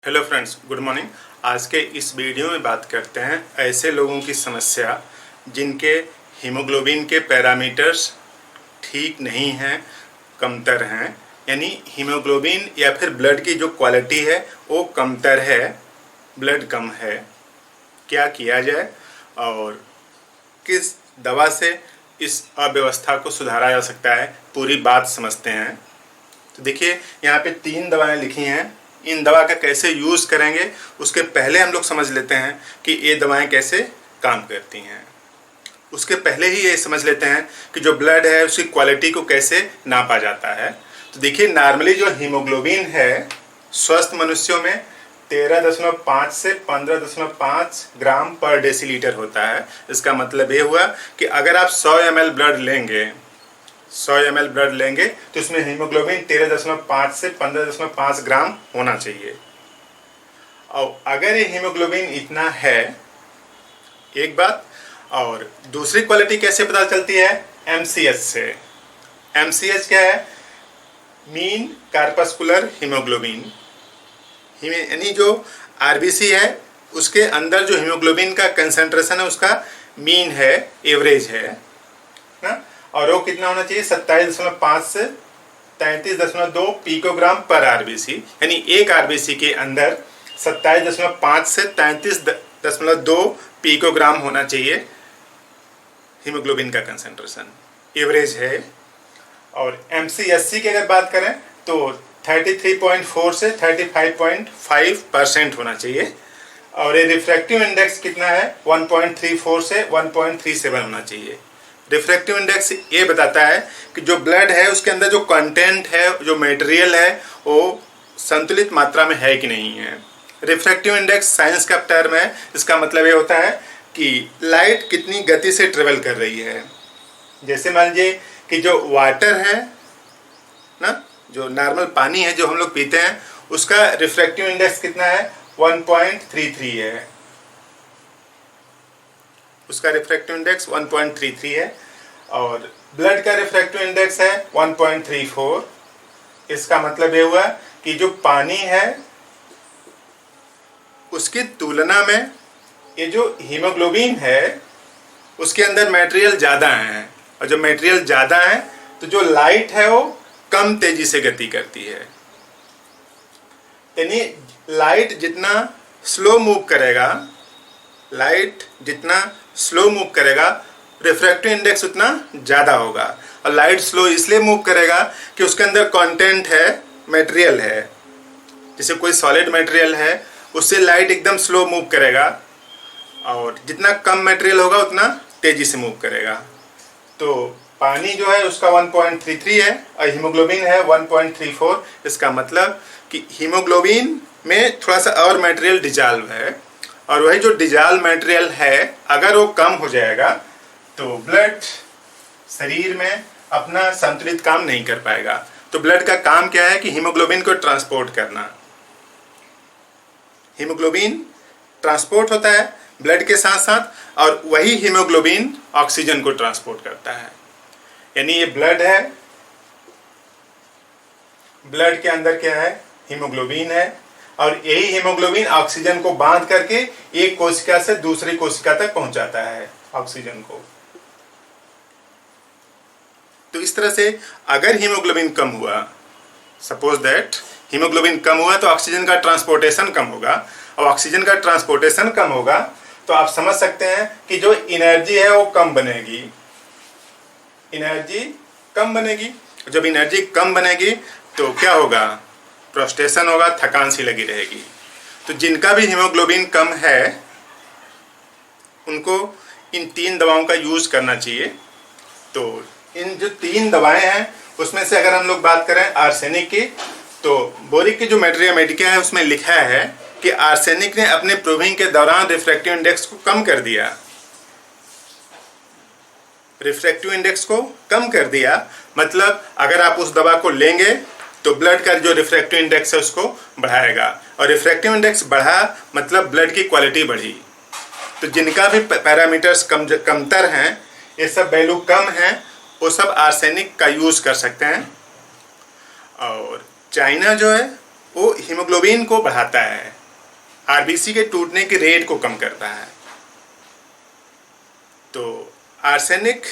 Hello friends, good morning. आज के इस वीडियो में बात करते हैं ऐसे लोगों की समस्या जिनके हीमोग्लोबिन के पैरामीटर्स ठीक नहीं हैं, कमतर हैं। यानी हीमोग्लोबिन या फिर ब्लड की जो क्वालिटी है वो कमतर है, ब्लड कम है। क्या किया जाए और किस दवा से इस अव्यवस्था को सुधारा जा सकता है, पूरी बात समझते हैं। तो देखिए, यहाँ पे 3 दवाएं लिखी हैं। इन दवा का कैसे यूज़ करेंगे उसके पहले हम लोग समझ लेते हैं कि ये दवाएं कैसे काम करती हैं। उसके पहले ही ये समझ लेते हैं कि जो ब्लड है उसकी क्वालिटी को कैसे नापा जाता है। तो देखिए, नॉर्मली जो हीमोग्लोबिन है स्वस्थ मनुष्यों में 13.5 से 15.5 ग्राम पर डेसीलीटर होता है। इसका मतलब ये हुआ कि अगर आप 100 ml ब्लड लेंगे 100 ml ब्लड लेंगे तो इसमें हीमोग्लोबिन 13.5 से 15.5 ग्राम होना चाहिए। और अगर ये हीमोग्लोबिन इतना है, एक बात। और दूसरी क्वालिटी कैसे पता चलती है? MCH से। MCH क्या है? Mean corpuscular haemoglobin. यानी जो RBC है उसके अंदर जो हीमोग्लोबिन का कंसंट्रेशन है उसका मीन है, एवरेज है ना। और वो कितना होना चाहिए? 27.5 से 33.2 पिकोग्राम पर RBC। यानी एक RBC के अंदर 27.5 से 33.2 पिकोग्राम होना चाहिए हीमोग्लोबिन का कंसंट्रेशन, एवरेज है। और MCSC की अगर बात करें तो 33.4 से 35.5% होना चाहिए। और ये रिफ्रैक्टिव इंडेक्स कितना है? 1.34 से 1.37 होना चाहिए। रिफ्रैक्टिव इंडेक्स ये बताता है कि जो ब्लड है उसके अंदर जो कंटेंट है, जो मटेरियल है, वो संतुलित मात्रा में है कि नहीं है। रिफ्रैक्टिव इंडेक्स साइंस का टर्म है। इसका मतलब ये होता है कि लाइट कितनी गति से ट्रेवल कर रही है। जैसे मान लीजिए कि जो वाटर है ना, जो नॉर्मल पानी है जो हम लोग पीते हैं, उसका रिफ्रैक्टिव इंडेक्स कितना है? 1.33 है। उसका रिफ्रैक्टिव इंडेक्स 1.33 है। और ब्लड का रिफ्रैक्टिव इंडेक्स है 1.34। इसका मतलब ये हुआ कि जो पानी है उसकी तुलना में ये जो हीमोग्लोबिन है उसके अंदर मटेरियल ज़्यादा है। और जो मटेरियल ज़्यादा है तो जो लाइट है वो कम तेजी से गति करती है। यानी लाइट जितना स्लो मूव करेगा, रिफ्रैक्टिव इंडेक्स उतना ज़्यादा होगा। और लाइट स्लो इसलिए मूव करेगा कि उसके अंदर कंटेंट है, मटेरियल है। जैसे कोई सॉलिड मटेरियल है उससे लाइट एकदम स्लो मूव करेगा, और जितना कम मटेरियल होगा उतना तेज़ी से मूव करेगा। तो पानी जो है उसका 1.33 है और हीमोग्लोबिन है 1.34। इसका मतलब कि हीमोग्लोबिन में थोड़ा सा और मटेरियल डिजॉल्व है, और वही जो डिजॉल्व मटेरियल है अगर वो कम हो जाएगा तो ब्लड शरीर में अपना संतुलित काम नहीं कर पाएगा। तो ब्लड का काम क्या है कि हीमोग्लोबिन को ट्रांसपोर्ट करना। हीमोग्लोबिन ट्रांसपोर्ट होता है ब्लड के साथ साथ, और वही हीमोग्लोबिन ऑक्सीजन को ट्रांसपोर्ट करता है। यानी ये ब्लड है, ब्लड के अंदर क्या है? हीमोग्लोबिन है, और यही हीमोग्लोबिन ऑक्सीजन को बांध करके एक कोशिका से दूसरी कोशिका तक पहुंचाता है ऑक्सीजन को। तो इस तरह से अगर हीमोग्लोबिन कम हुआ, सपोज दैट हीमोग्लोबिन कम हुआ, तो ऑक्सीजन का ट्रांसपोर्टेशन कम होगा। और ऑक्सीजन का ट्रांसपोर्टेशन कम होगा तो आप समझ सकते हैं कि जो एनर्जी है वो कम बनेगी। एनर्जी कम बनेगी। जब एनर्जी कम बनेगी तो क्या होगा? फ्रस्ट्रेशन होगा, थकान सी लगी रहेगी। तो जिनका भी हीमोग्लोबिन कम है उनको इन 3 दवाओं का यूज करना चाहिए। तो इन जो 3 दवाएं हैं उसमें से अगर हम लोग बात करें आर्सेनिक की, तो बोरिक की जो मैटेरिया मेडिका है उसमें लिखा है कि आर्सेनिक ने अपने प्रूविंग के दौरान रिफ्रैक्टिव इंडेक्स को कम कर दिया। रिफ्रैक्टिव इंडेक्स को कम कर दिया मतलब अगर आप उस दवा को लेंगे तो ब्लड का जो रिफ्रैक्टिव इंडेक्स है उसको बढ़ाएगा, और रिफ्रैक्टिव इंडेक्स बढ़ा मतलब ब्लड की क्वालिटी बढ़ी। तो जिनका भी पैरामीटर्स कमतर हैं, ये सब वैल्यू कम हैं, वो सब आर्सेनिक का यूज़ कर सकते हैं। और चाइना जो है वो हीमोग्लोबिन को बढ़ाता है, आरबीसी के टूटने के रेट को कम करता है। तो आर्सेनिक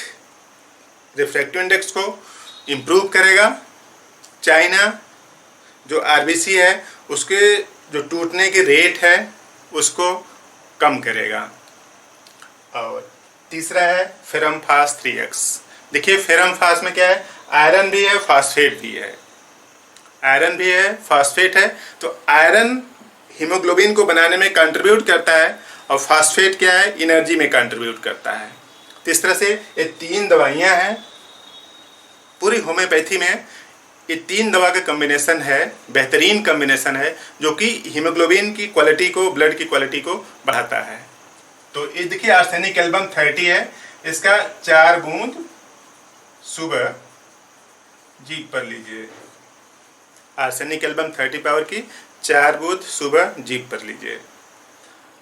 रिफ्रैक्टिव इंडेक्स को इम्प्रूव करेगा। चाइना जो आरबीसी है उसके जो टूटने के रेट है उसको कम करेगा। और तीसरा है फेरम फास 3x। देखिए फेरम फास में क्या है, आयरन भी है, फास्फेट भी है। आयरन भी है, फास्फेट है। तो आयरन हीमोग्लोबिन को बनाने में कंट्रीब्यूट करता है और फास्फेट क्या है, एनर्जी में कंट्रीब्यूट करता है। तो इस तरह से ये 3 दवाइयाँ हैं पूरी होम्योपैथी में। ये 3 दवा का कॉम्बिनेशन है, बेहतरीन कॉम्बिनेशन है, जो कि हीमोग्लोबिन की क्वालिटी को, ब्लड की क्वालिटी को बढ़ाता है। तो ये देखिए आर्सेनिक एल्बम 30 है, इसका 4 बूंद सुबह जीभ पर लीजिए। आर्सेनिक एल्बम 30 पावर की 4 बूंद सुबह जीभ पर लीजिए।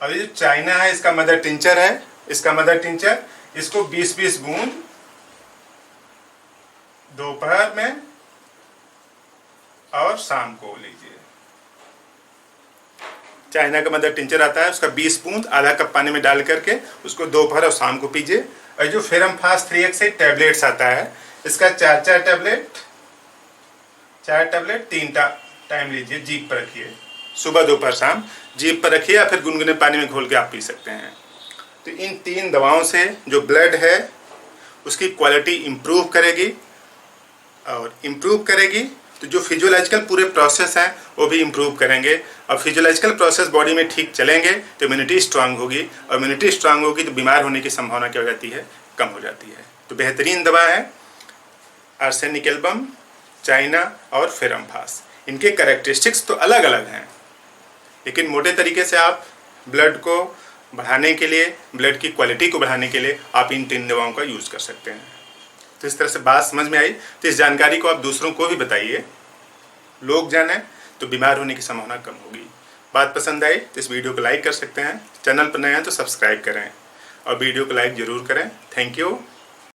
और ये जो चाइना है इसका मदर टिंचर है, इसका मदर टिंचर, इसको 20-20 बूंद दोपहर में और शाम को लीजिए। चाइना का मदर टिंचर आता है, उसका 20 बूंद आधा कप पानी में डाल करके उसको दोपहर और शाम को पीजिए। और जो फेरम फास 3x से टैबलेट्स आता है, इसका 4 टैबलेट 3 टाइम लीजिए, जीभ पर रखिए, सुबह दोपहर शाम जीभ पर रखिए, या फिर गुनगुने पानी में घोल के आप पी सकते हैं। तो इन 3 दवाओं से जो ब्लड है उसकी क्वालिटी इम्प्रूव करेगी, और इम्प्रूव करेगी तो जो फिजियोलॉजिकल पूरे प्रोसेस हैं वो भी इम्प्रूव करेंगे। और फिजियोलॉजिकल प्रोसेस बॉडी में ठीक चलेंगे तो इम्यूनिटी स्ट्रांग होगी, और इम्यूनिटी स्ट्रांग होगी तो बीमार होने की संभावना क्या हो जाती है, कम हो जाती है। तो बेहतरीन दवा है आर्सेनिक एल्बम, चाइना और फेरम फास। इनके कैरेक्टरिस्टिक्स तो अलग अलग हैं, लेकिन मोटे तरीके से आप ब्लड को बढ़ाने के लिए, ब्लड की क्वालिटी को बढ़ाने के लिए आप इन 3 दवाओं का यूज़ कर सकते हैं। तो इस तरह से बात समझ में आई, तो इस जानकारी को आप दूसरों को भी बताइए, लोग जानें तो बीमार होने की संभावना कम होगी। बात पसंद आई तो इस वीडियो को लाइक कर सकते हैं, चैनल पर नए हैं तो सब्सक्राइब करें और वीडियो को लाइक ज़रूर करें। Thank you.